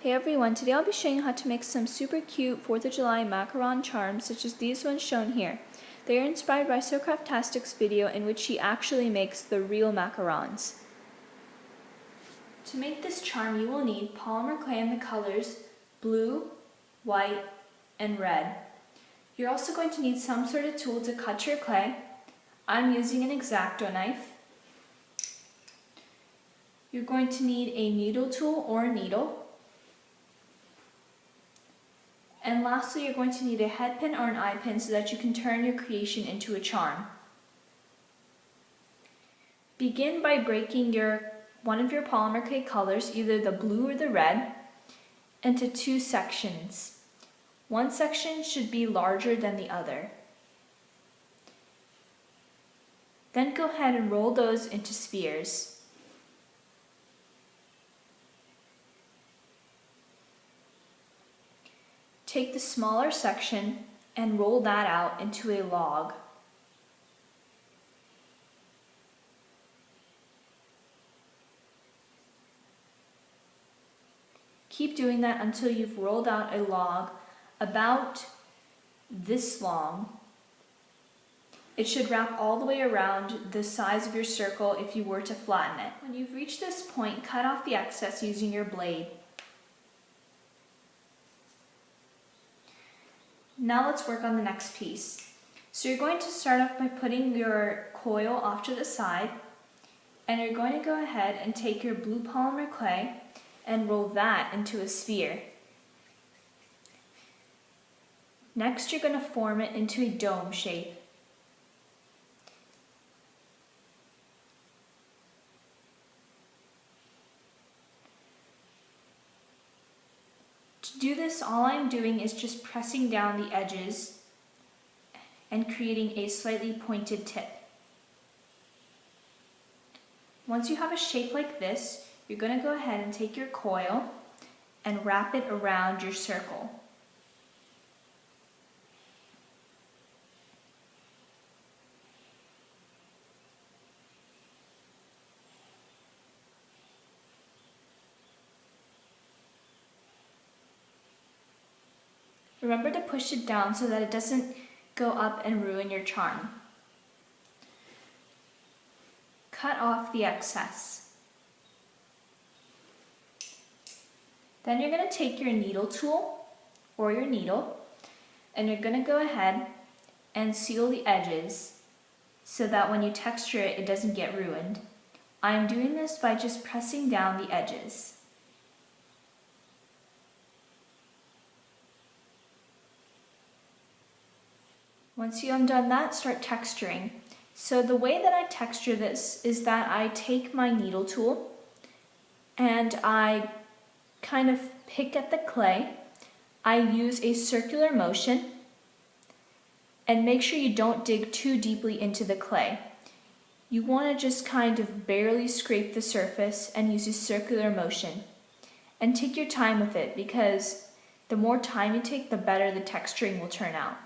Hey everyone, today I'll be showing you how to make some super cute 4th of July macaron charms such as these ones shown here. They are inspired by SoCraftastic's video in which she actually makes the real macarons. To make this charm you will need polymer clay in the colors blue, white, and red. You're also going to need some sort of tool to cut your clay. I'm using an X-Acto knife. You're going to need a needle tool or a needle. And lastly, you're going to need a head pin or an eye pin so that you can turn your creation into a charm. Begin by breaking one of your polymer clay colors, either the blue or the red, into two sections. One section should be larger than the other. Then go ahead and roll those into spheres. Take the smaller section and roll that out into a log. Keep doing that until you've rolled out a log about this long. It should wrap all the way around the size of your circle if you were to flatten it. When you've reached this point, cut off the excess using your blade. Now let's work on the next piece. So you're going to start off by putting your coil off to the side, and you're going to go ahead and take your blue polymer clay and roll that into a sphere. Next, you're going to form it into a dome shape. To do this, all I'm doing is just pressing down the edges and creating a slightly pointed tip. Once you have a shape like this, you're going to go ahead and take your coil and wrap it around your circle. Remember to push it down so that it doesn't go up and ruin your charm. Cut off the excess. Then you're going to take your needle tool or your needle and you're going to go ahead and seal the edges so that when you texture it, it doesn't get ruined. I'm doing this by just pressing down the edges. Once you have done that, start texturing. So the way that I texture this is that I take my needle tool and I kind of pick at the clay. I use a circular motion and make sure you don't dig too deeply into the clay. You want to just kind of barely scrape the surface and use a circular motion. And take your time with it because the more time you take, the better the texturing will turn out.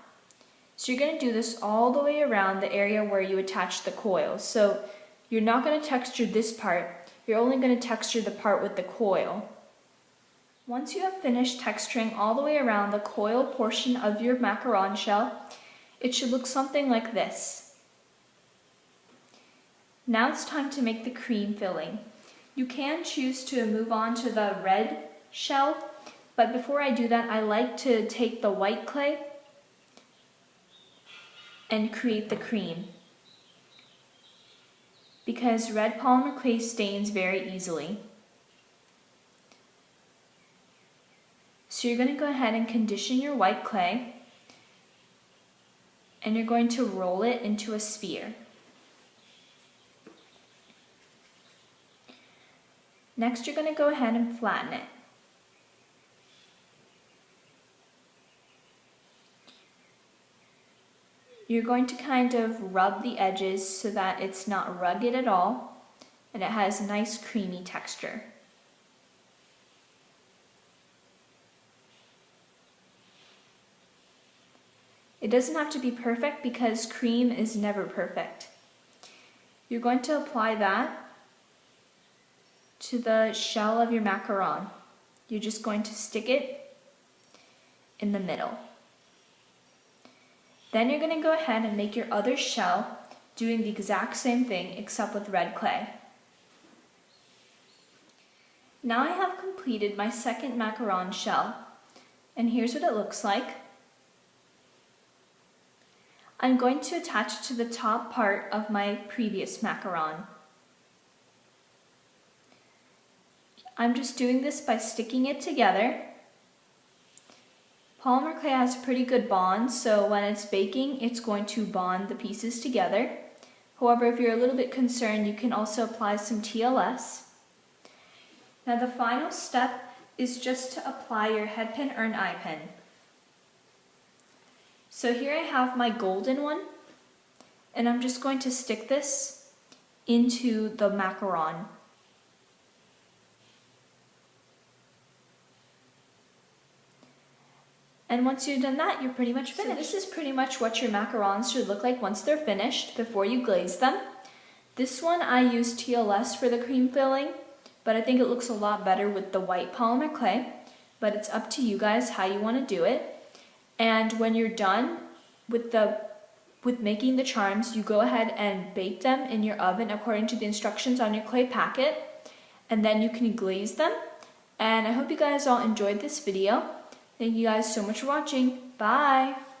So you're going to do this all the way around the area where you attach the coil. So you're not going to texture this part, you're only going to texture the part with the coil. Once you have finished texturing all the way around the coil portion of your macaron shell, it should look something like this. Now it's time to make the cream filling. You can choose to move on to the red shell, but before I do that, I like to take the white clay and create the cream, because red polymer clay stains very easily. So you're going to go ahead and condition your white clay and you're going to roll it into a sphere. Next, you're going to go ahead and flatten it. You're going to kind of rub the edges so that it's not rugged at all and it has a nice creamy texture. It doesn't have to be perfect because cream is never perfect. You're going to apply that to the shell of your macaron. you're just going to stick it in the middle. Then you're going to go ahead and make your other shell, doing the exact same thing except with red clay. Now I have completed my second macaron shell, and here's what it looks like. I'm going to attach it to the top part of my previous macaron. I'm just doing this by sticking it together. Polymer clay has a pretty good bond, so when it's baking, it's going to bond the pieces together. However, if you're a little bit concerned, you can also apply some TLS. Now the final step is just to apply your head pin or an eye pin. So here I have my golden one, and I'm just going to stick this into the macaron. And once you've done that, you're pretty much finished. So this is pretty much what your macarons should look like once they're finished before you glaze them. This one I used TLS for the cream filling, but I think it looks a lot better with the white polymer clay, but it's up to you guys how you want to do it. And when you're done with making the charms, you go ahead and bake them in your oven according to the instructions on your clay packet, and then you can glaze them. And I hope you guys all enjoyed this video. Thank you guys so much for watching. Bye!